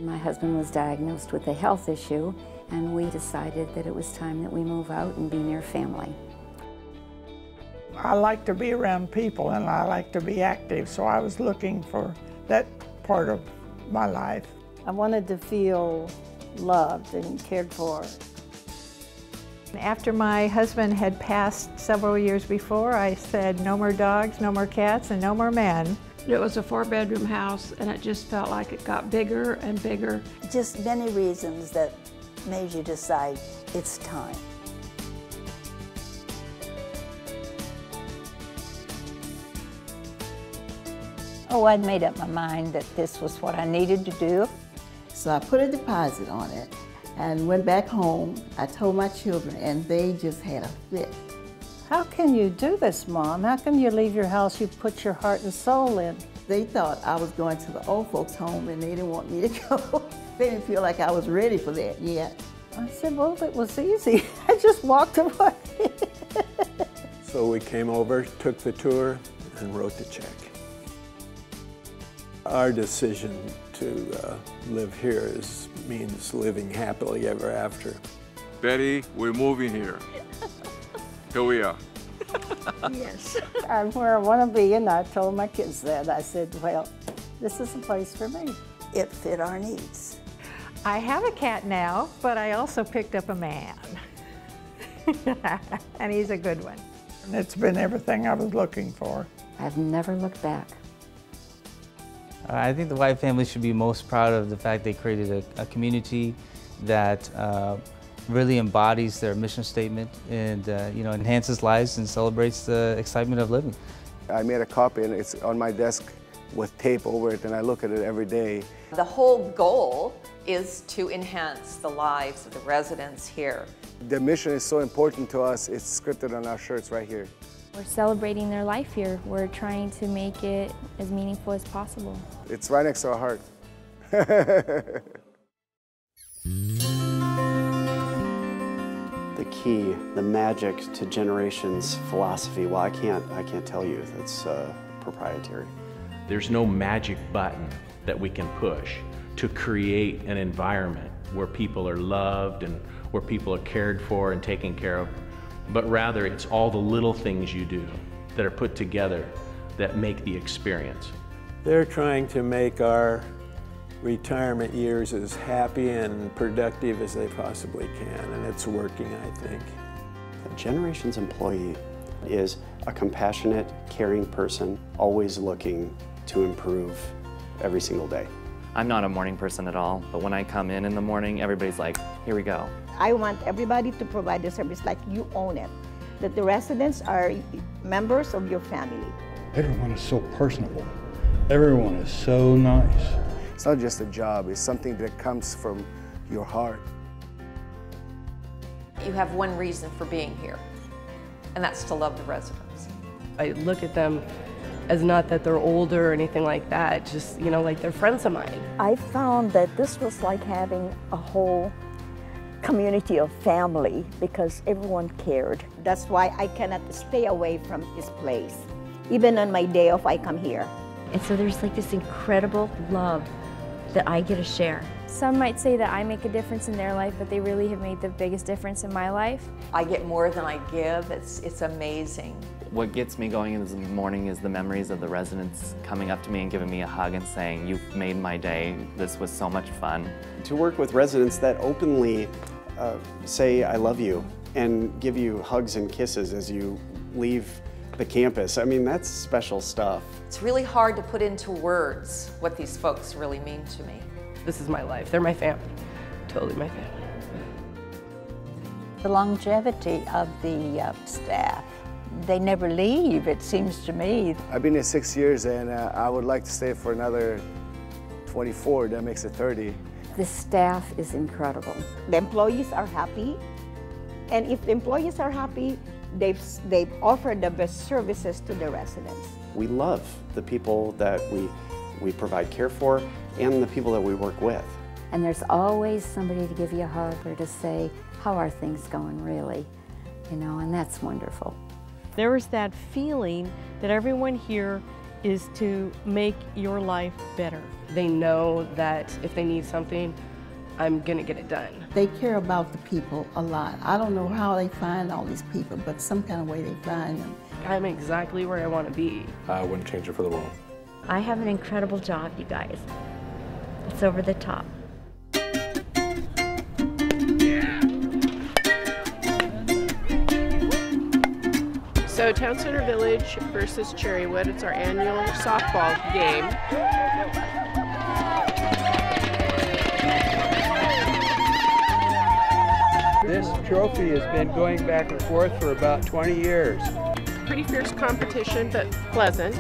My husband was diagnosed with a health issue, and we decided that it was time that we move out and be near family. I like to be around people and I like to be active, so I was looking for that part of my life. I wanted to feel loved and cared for. After my husband had passed several years before, I said no more dogs, no more cats, and no more men. It was a 4-bedroom house, and it just felt like it got bigger and bigger. Just many reasons that made you decide it's time. Oh, I'd made up my mind that this was what I needed to do. So I put a deposit on it and went back home. I told my children, and they just had a fit. How can you do this, Mom? How can you leave your house you put your heart and soul in? They thought I was going to the old folks' home and they didn't want me to go. They didn't feel like I was ready for that yet. I said, well, it was easy. I just walked away. So we came over, took the tour, and wrote the check. Our decision to live here means living happily ever after. Betty, we're moving here. Here we are. Yes. I'm where I want to be, and I told my kids that. I said, well, this is a place for me. It fit our needs. I have a cat now, but I also picked up a man. And he's a good one. And it's been everything I was looking for. I've never looked back. I think the White family should be most proud of the fact they created a community that really embodies their mission statement and enhances lives and celebrates the excitement of living. I made a copy and it's on my desk with tape over it, and I look at it every day. The whole goal is to enhance the lives of the residents here. The mission is so important to us, it's scripted on our shirts right here. We're celebrating their life here. We're trying to make it as meaningful as possible. It's right next to our heart. The key, the magic to Generations philosophy, well, I can't tell you. That's proprietary. There's no magic button that we can push to create an environment where people are loved and where people are cared for and taken care of, but rather it's all the little things you do that are put together that make the experience. They're trying to make our retirement years as happy and productive as they possibly can, and it's working, I think. A Generations employee is a compassionate, caring person, always looking to improve every single day. I'm not a morning person at all, but when I come in the morning, everybody's like, here we go. I want everybody to provide the service like you own it, that the residents are members of your family. Everyone is so personable. Everyone is so nice. It's not just a job, it's something that comes from your heart. You have one reason for being here, and that's to love the residents. I look at them as not that they're older or anything like that, just, like they're friends of mine. I found that this was like having a whole community of family because everyone cared. That's why I cannot stay away from this place. Even on my day off, I come here. And so there's like this incredible love that I get to share. Some might say that I make a difference in their life, but they really have made the biggest difference in my life. I get more than I give. It's amazing. What gets me going in the morning is the memories of the residents coming up to me and giving me a hug and saying, you've made my day. This was so much fun. To work with residents that openly say, I love you, and give you hugs and kisses as you leave the campus, I mean, that's special stuff. It's really hard to put into words what these folks really mean to me. This is my life. They're my family. Totally my family. The longevity of the staff. They never leave, it seems to me. I've been here 6 years, and I would like to stay for another 24. That makes it 30. The staff is incredible. The employees are happy, and if the employees are happy, they've offered the best services to the residents. We love the people that we provide care for and the people that we work with. And there's always somebody to give you a hug or to say, how are things going really? And that's wonderful. There was that feeling that everyone here is to make your life better. They know that if they need something, I'm gonna get it done. They care about the people a lot. I don't know how they find all these people, but some kind of way they find them. I'm exactly where I want to be. I wouldn't change it for the world. I have an incredible job, you guys. It's over the top. So Town Center Village versus Cherrywood, it's our annual softball game. This trophy has been going back and forth for about 20 years. Pretty fierce competition, but pleasant.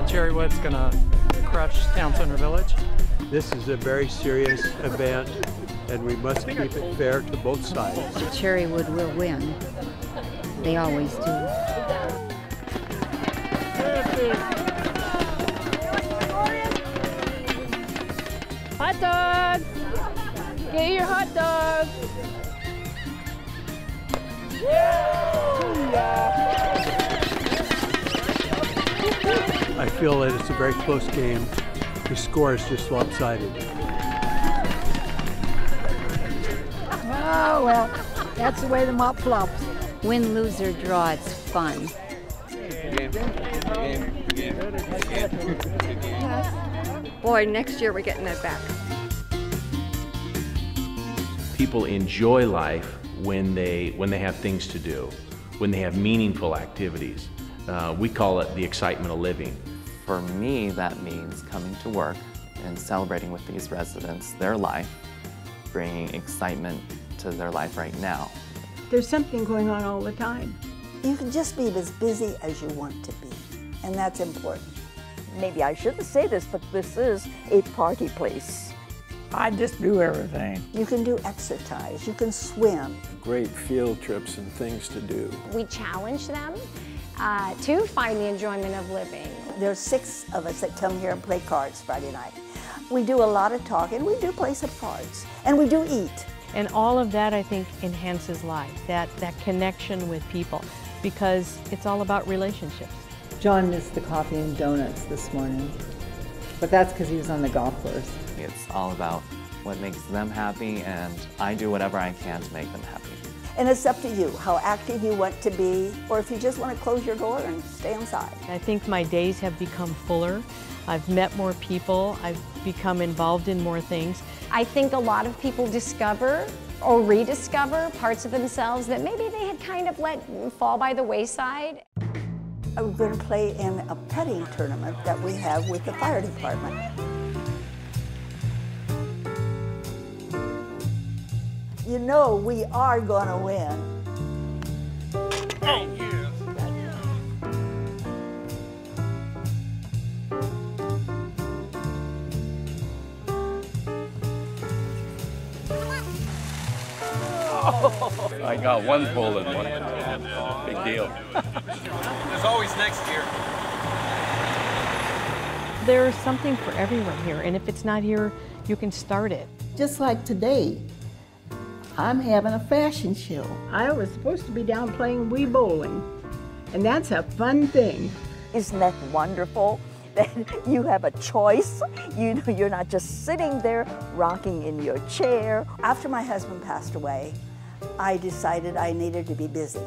Cherrywood's gonna crush Town Center Village. This is a very serious event, and we must keep it fair to both sides. Cherrywood will win. They always do. Hot dog! Get your hot dog! I feel that it's a very close game. The score is just lopsided. Oh, well, that's the way the mop flops. Win, lose, or draw, it's fun. Boy, next year we're getting that back. People enjoy life when they have things to do, when they have meaningful activities. We call it the excitement of living. For me, that means coming to work and celebrating with these residents their life, bringing excitement to their life right now. There's something going on all the time. You can just be as busy as you want to be, and that's important. Maybe I shouldn't say this, but this is a party place. I just do everything. You can do exercise, you can swim. Great field trips and things to do. We challenge them to find the enjoyment of living. There's 6 of us that come here and play cards Friday night. We do a lot of talking, we do play some cards, and we do eat. And all of that, I think, enhances life, that connection with people, because it's all about relationships. John missed the coffee and donuts this morning, but that's because he was on the golf course. It's all about what makes them happy, and I do whatever I can to make them happy. And it's up to you, how active you want to be, or if you just want to close your door and stay inside. I think my days have become fuller. I've met more people. I've become involved in more things. I think a lot of people discover or rediscover parts of themselves that maybe they had kind of let fall by the wayside. I'm going to play in a petting tournament that we have with the fire department. You know we are going to win. Oh, yeah. I got one pull and one. Big deal. There's always next year. There's something for everyone here, and if it's not here, you can start it. Just like today, I'm having a fashion show. I was supposed to be down playing Wii bowling, and that's a fun thing. Isn't that wonderful? That you have a choice. You're not just sitting there rocking in your chair. After my husband passed away, I decided I needed to be busy.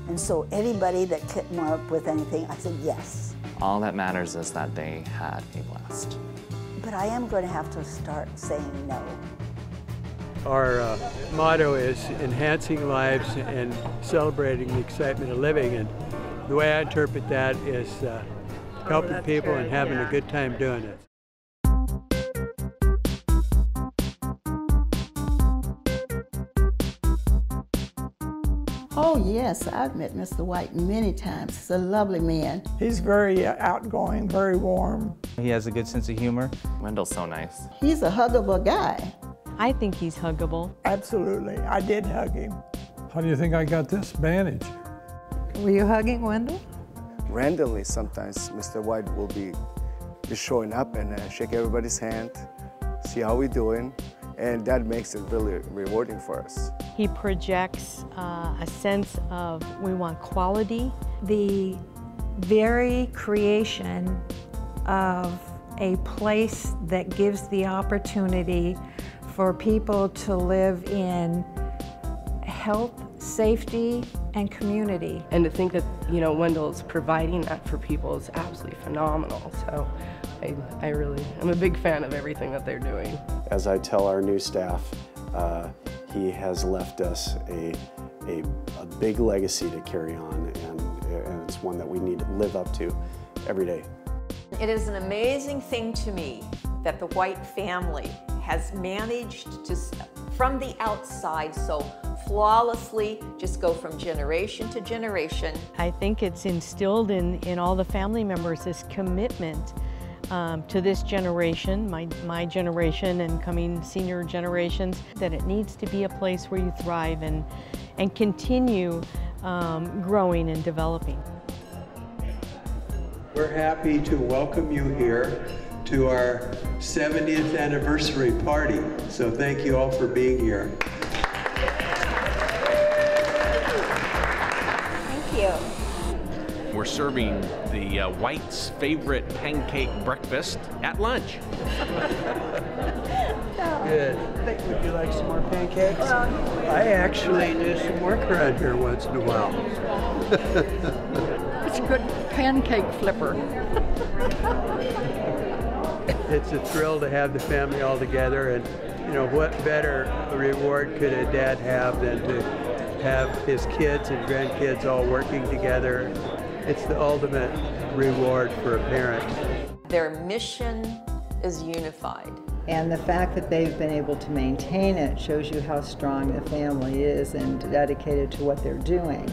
And so anybody that couldn't come up with anything, I said yes. All that matters is that they had a blast. But I am going to have to start saying no. Our motto is enhancing lives and celebrating the excitement of living. And the way I interpret that is helping people and having a good time doing it. Oh yes, I've met Mr. White many times. He's a lovely man. He's very outgoing, very warm. He has a good sense of humor. Wendell's so nice. He's a huggable guy. I think he's huggable. Absolutely, I did hug him. How do you think I got this bandage? Were you hugging Wendell? Randomly, sometimes Mr. White will be just showing up and shake everybody's hand, see how we're doing, and that makes it really rewarding for us. He projects a sense of we want quality. The very creation of a place that gives the opportunity for people to live in health, safety, and community. And to think that, Wendell's providing that for people is absolutely phenomenal. So I'm a big fan of everything that they're doing. As I tell our new staff, he has left us a big legacy to carry on, and it's one that we need to live up to every day. It is an amazing thing to me that the White family has managed to, from the outside, so flawlessly just go from generation to generation. I think it's instilled in all the family members this commitment to this generation, my generation and coming senior generations, that it needs to be a place where you thrive and continue growing and developing. We're happy to welcome you here to our 70th anniversary party. So thank you all for being here. Thank you. We're serving the White's favorite pancake breakfast at lunch. Good. Would you like some more pancakes? I actually do some work around here once in a while. It's a good pancake flipper. It's a thrill to have the family all together, and what better reward could a dad have than to have his kids and grandkids all working together. It's the ultimate reward for a parent. Their mission is unified. And the fact that they've been able to maintain it shows you how strong the family is and dedicated to what they're doing.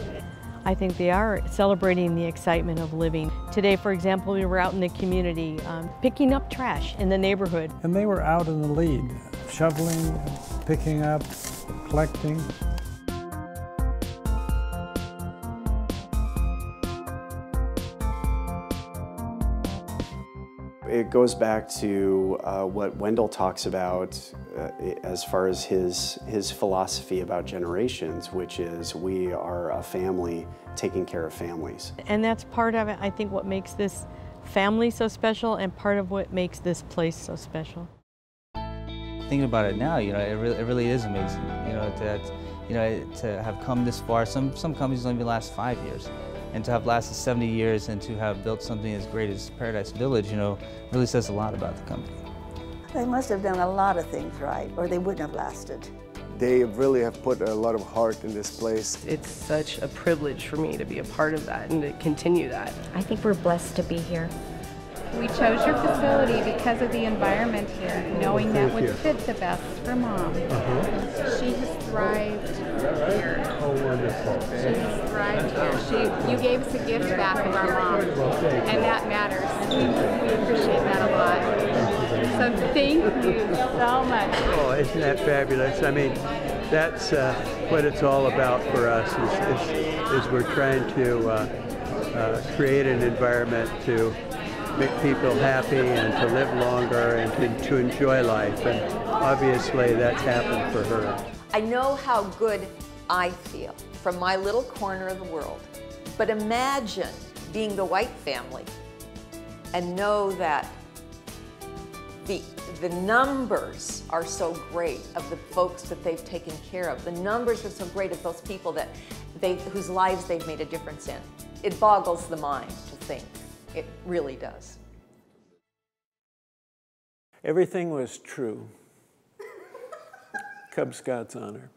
I think they are celebrating the excitement of living. Today, for example, we were out in the community picking up trash in the neighborhood. And they were out in the lead, shoveling, picking up, collecting. It goes back to what Wendell talks about as far as his philosophy about generations, which is we are a family taking care of families. And that's part of it, I think, what makes this family so special and part of what makes this place so special. Thinking about it now, it really is amazing, to have come this far. Some companies only last 5 years. And to have lasted 70 years and to have built something as great as Paradise Village, really says a lot about the company. They must have done a lot of things right, or they wouldn't have lasted. They really have put a lot of heart in this place. It's such a privilege for me to be a part of that and to continue that. I think we're blessed to be here. We chose your facility because of the environment here, knowing that would fit the best for Mom. She has thrived here. Oh, wonderful. She has thrived here. You gave us a gift back of our Mom, and that matters. We appreciate that a lot. So thank you so much. Oh, isn't that fabulous? I mean, that's what it's all about for us, is we're trying to create an environment to make people happy and to live longer and to enjoy life, and obviously that's happened for her. I know how good I feel from my little corner of the world, but imagine being the White family and know that the numbers are so great of the folks that they've taken care of. The numbers are so great of those people whose lives they've made a difference in. It boggles the mind to think. It really does. Everything was true. Cub Scouts honor.